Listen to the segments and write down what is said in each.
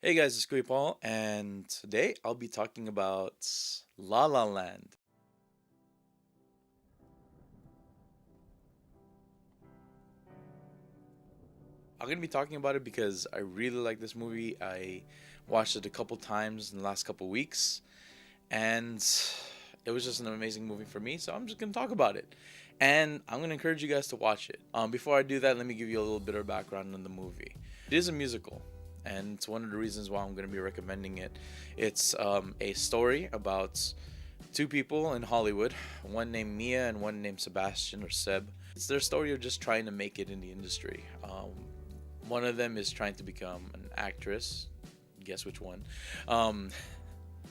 Hey guys, it's Paul, and today I'll be talking about La La Land. I'm gonna be talking about it because I really like this movie. I watched it a couple times in the last couple weeks, and it was just an amazing movie for me. So I'm just gonna talk about it, and I'm gonna encourage you guys to watch it. Before I do that, let me give you a little bit of background on the movie. It is a musical, and it's one of the reasons why I'm gonna be recommending it. It's a story about two people in Hollywood, one named Mia and one named Sebastian or Seb. It's their story of just trying to make it in the industry. One of them is trying to become an actress. Guess which one? Um,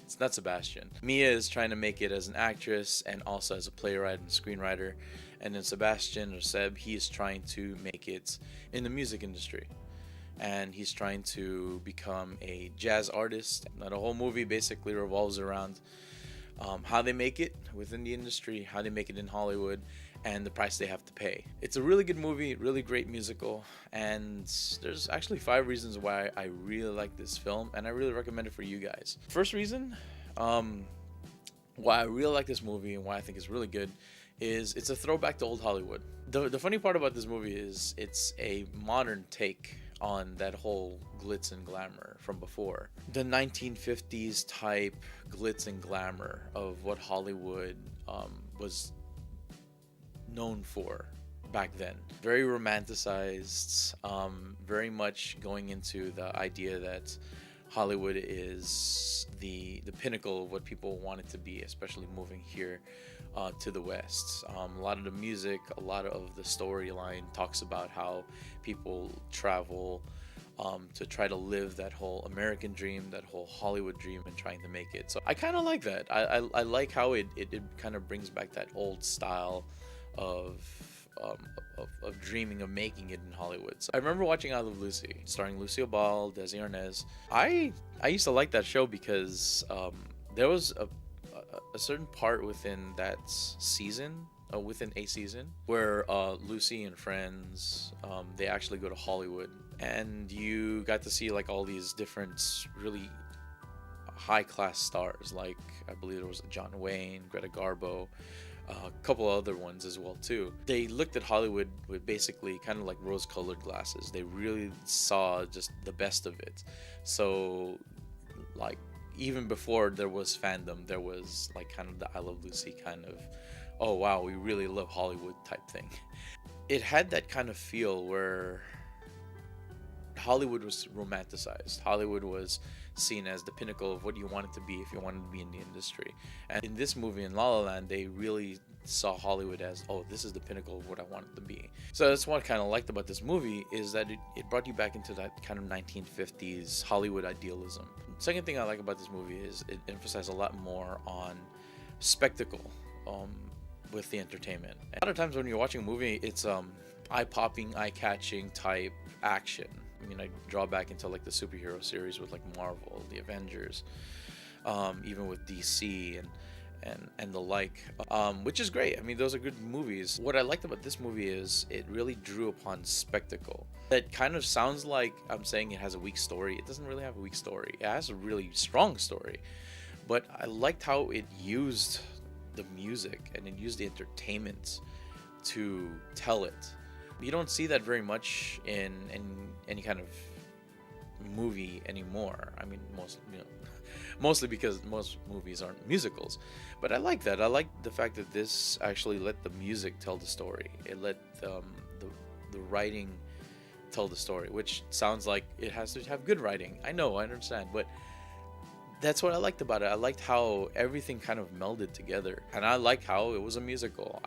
it's not Sebastian. Mia is trying to make it as an actress and also as a playwright and screenwriter. And then Sebastian or Seb, he is trying to make it in the music industry. And he's trying to become a jazz artist. Now, the whole movie basically revolves around how they make it within the industry, how they make it in Hollywood, and the price they have to pay. It's a really good movie, really great musical, and there's actually 5 reasons why I really like this film, and I really recommend it for you guys. First reason, why I really like this movie and why I think it's really good is it's a throwback to old Hollywood. The funny part about this movie is it's a modern take on that whole glitz and glamour from before. The 1950s type glitz and glamour of what Hollywood was known for back then. Very romanticized, very much going into the idea that Hollywood is the pinnacle of what people want it to be, especially moving here to the West. A lot of the music, a lot of the storyline talks about how people travel to try to live that whole American dream, that whole Hollywood dream, and trying to make it. So I kind of like that. I like how it kind of brings back that old style of, of dreaming of making it in Hollywood. So I remember watching I Love Lucy, starring Lucille Ball, Desi Arnaz. I used to like that show because there was a certain part within that season, within a season, where Lucy and friends, they actually go to Hollywood, and you got to see like all these different really high class stars. Like I believe there was John Wayne, Greta Garbo, a couple other ones as well too. They looked at Hollywood with basically kind of like rose-colored glasses. They really saw just the best of it. So like even before there was fandom, there was like kind of the I Love Lucy kind of, oh wow, we really love Hollywood type thing. It had that kind of feel where Hollywood was romanticized. Hollywood was seen as the pinnacle of what you wanted to be if you wanted to be in the industry. And in this movie, in La La Land, they really saw Hollywood as, oh, this is the pinnacle of what I wanted to be. So that's what I kind of liked about this movie, is that it brought you back into that kind of 1950s Hollywood idealism. Second thing I like about this movie is it emphasized a lot more on spectacle with the entertainment. A lot of times when you're watching a movie, it's eye-popping, eye-catching type action. I mean, I draw back into like the superhero series with like Marvel, the Avengers, even with DC and the like, which is great. I mean, those are good movies. What I liked about this movie is it really drew upon spectacle. It kind of sounds like I'm saying it has a weak story. It doesn't really have a weak story. It has a really strong story, but I liked how it used the music and it used the entertainment to tell it. You don't see that very much in any kind of movie anymore. I mean, mostly because most movies aren't musicals. But I like that. I like the fact that this actually let the music tell the story. It let the writing tell the story, which sounds like it has to have good writing. I know, I understand, but that's what I liked about it. I liked how everything kind of melded together, and I like how it was a musical.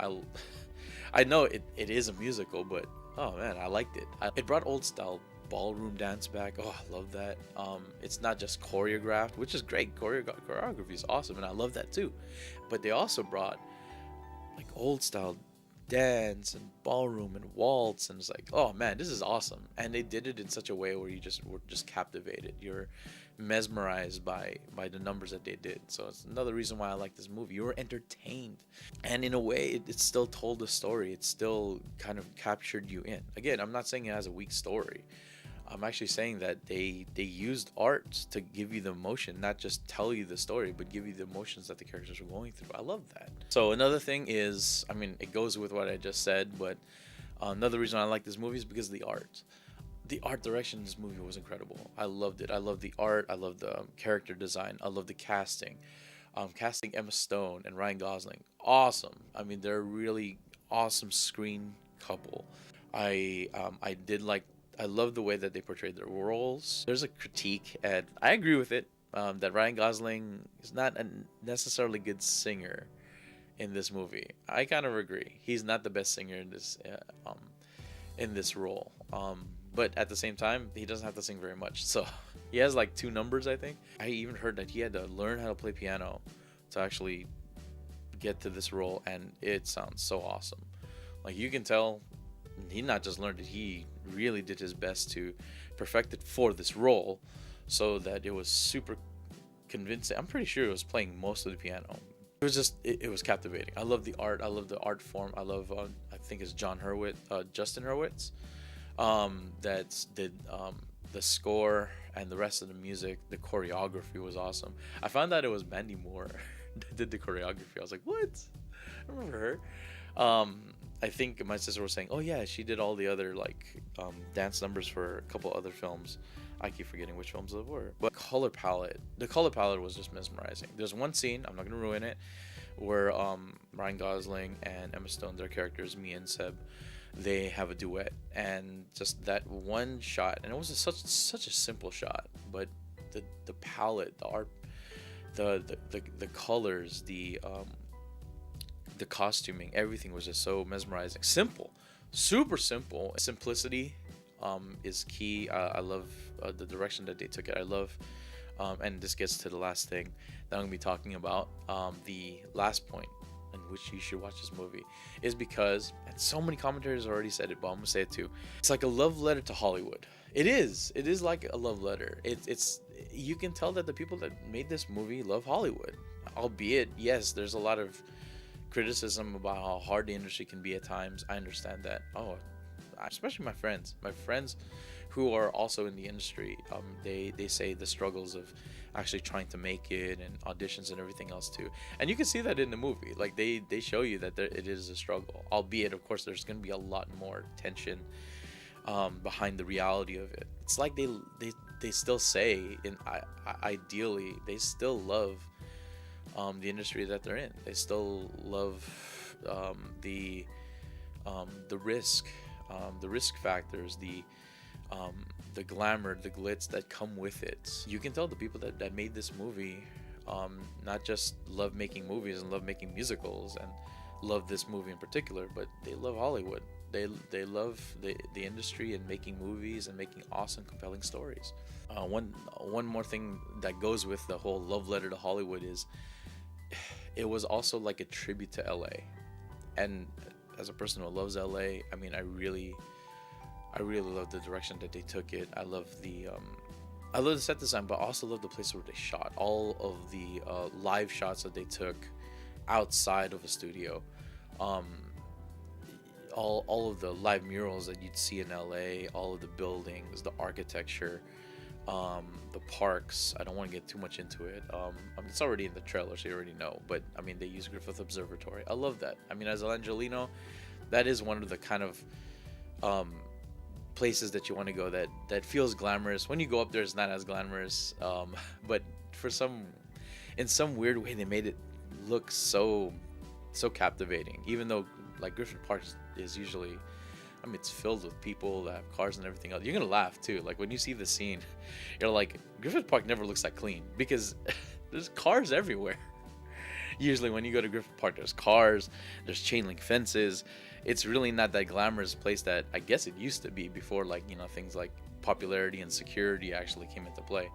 I know it is a musical, but oh man, I liked it. It brought old style ballroom dance back. Oh, I love that. It's not just choreographed, which is great. Choreography is awesome, and I love that too. But they also brought like old style dance and ballroom and waltz, and it's like, oh man, this is awesome. And they did it in such a way where you just were just captivated. You're mesmerized by the numbers that they did. So it's another reason why I like this movie. You were entertained, and in a way it still told a story. It still kind of captured you in. Again, I'm not saying it has a weak story. I'm actually saying that they used art to give you the emotion, not just tell you the story, but give you the emotions that the characters are going through. I love that. So another thing is, I mean, it goes with what I just said, but another reason I like this movie is because of the art. The art direction in this movie was incredible. I loved it. I love the art. I love the character design. I love the casting. Casting Emma Stone and Ryan Gosling, awesome. I mean, they're a really awesome screen couple. I did like. I love the way that they portrayed their roles. There's a critique, and I agree with it. That Ryan Gosling is not a necessarily good singer in this movie. I kind of agree. He's not the best singer in this role. But at the same time, he doesn't have to sing very much. So he has like 2 numbers, I think. I even heard that he had to learn how to play piano to actually get to this role, and it sounds so awesome. Like, you can tell he not just learned it, he really did his best to perfect it for this role, so that it was super convincing. I'm pretty sure it was playing most of the piano. It was just, it was captivating. I love the art. I love the art form. I love, I think it's Justin Hurwitz, that did the score and the rest of the music. The choreography was awesome. I found out it was Mandy Moore that did the choreography. I was like, what? I remember her. I think my sister was saying, oh yeah, she did all the other like dance numbers for a couple other films. I keep forgetting which films they were. But the color palette was just mesmerizing. There's one scene, I'm not gonna ruin it, where Ryan Gosling and Emma Stone, their characters, Mia and Seb, they have a duet, and just that one shot, and it was such a simple shot, but the palette, the art, the colors, the costuming, everything was just so mesmerizing. Simple, super simple. Simplicity is key. I love the direction that they took it. I love, and this gets to the last thing that I'm gonna be talking about. The last point in which you should watch this movie is because, and so many commentators already said it, but I'm gonna say it too. It's like a love letter to Hollywood. It is like a love letter. It's you can tell that the people that made this movie love Hollywood, albeit yes, there's a lot of criticism about how hard the industry can be at times. I understand that. Especially my friends who are also in the industry, they say the struggles of actually trying to make it, and auditions and everything else too. And you can see that in the movie. Like, they show you that it is a struggle, albeit of course there's going to be a lot more tension behind the reality of it. It's like they still say, ideally they still love the industry that they're in. They still love the risk factors, the glamour, the glitz that come with it. You can tell the people that made this movie not just love making movies and love making musicals and love this movie in particular, but they love Hollywood. They love the industry and making movies and making awesome, compelling stories. One more thing that goes with the whole love letter to Hollywood is it was also like a tribute to LA. And as a person who loves LA, I mean, I really love the direction that they took it. I love the set design, but I also love the place where they shot. All of the live shots that they took outside of a studio. All of the live murals that you'd see in LA, all of the buildings, the architecture, the parks. I don't want to get too much into it. I mean, it's already in the trailer, so you already know. But I mean, they use Griffith Observatory. I love that. I mean, as an Angelino, that is one of the kind of places that you want to go that feels glamorous. When you go up there, it's not as glamorous. But in some weird way, they made it look so captivating. Even though, like, Griffith Park is usually, I mean, it's filled with people that have cars and everything else. You're gonna laugh too. Like, when you see the scene, you're like, Griffith Park never looks that clean because there's cars everywhere. Usually when you go to Griffith Park, there's cars, there's chain link fences. It's really not that glamorous place that I guess it used to be before, like, you know, things like popularity and security actually came into play.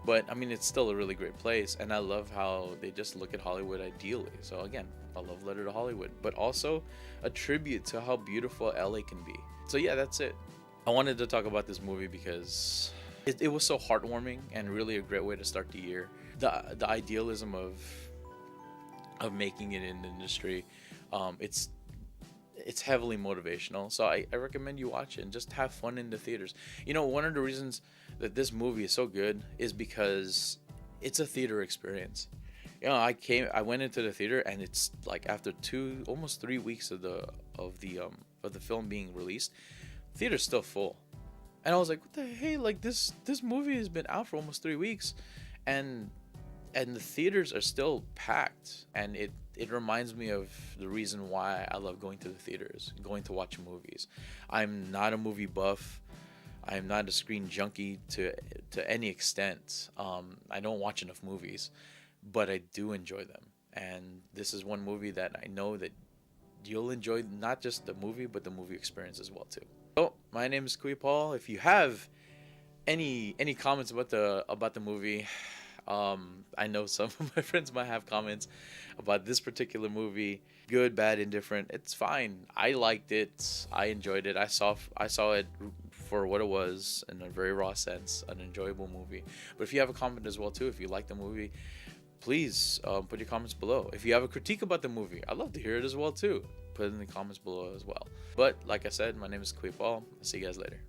But I mean, it's still a really great place, and I love how they just look at Hollywood ideally. So again, a love letter to Hollywood, but also a tribute to how beautiful LA can be. So yeah, that's it. I wanted to talk about this movie because it was so heartwarming and really a great way to start the year. The idealism of making it in the industry, it's heavily motivational. So I recommend you watch it and just have fun in the theaters. You know, one of the reasons that this movie is so good is because it's a theater experience. You know, I went into the theater, and it's like after almost 3 weeks of the film being released, theater's still full. And I was like, what the hey, like this movie has been out for almost 3 weeks, and the theaters are still packed. And it reminds me of the reason why I love going to the theaters, going to watch movies. I'm not a movie buff. I am not a screen junkie to any extent. I don't watch enough movies, but I do enjoy them. And this is one movie that I know that you'll enjoy, not just the movie, but the movie experience as well too. So my name is Kuyapaul. If you have any comments about the movie, I know some of my friends might have comments about this particular movie. Good, bad, indifferent. It's fine. I liked it. I enjoyed it. I saw it for what it was, in a very raw sense, an enjoyable movie. But if you have a comment as well too, if you like the movie, please put your comments below. If you have a critique about the movie, I'd love to hear it as well too. Put it in the comments below as well. But like I said, my name is Griffith. I'll see you guys later.